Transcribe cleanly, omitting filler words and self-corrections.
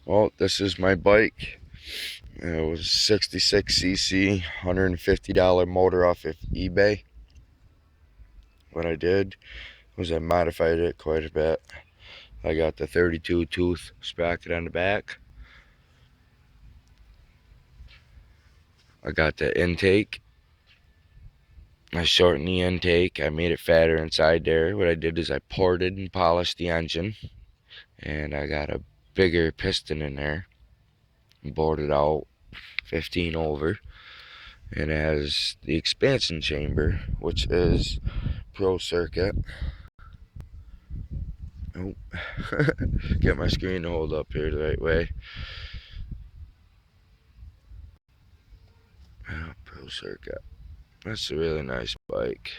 Well, this is my bike. It was 66cc, $150 motor off of eBay. What I did was I modified it quite a bit. I got the 32 tooth sprocket on the back. I got the intake. I shortened the intake. I made it fatter inside there. What I did is I ported and polished the engine, and I got a bigger piston in there. Bored it out 15 over, and it has the expansion chamber, which is Pro Circuit. Oh, get my screen to hold up here the right way. Pro Circuit. That's a really nice bike.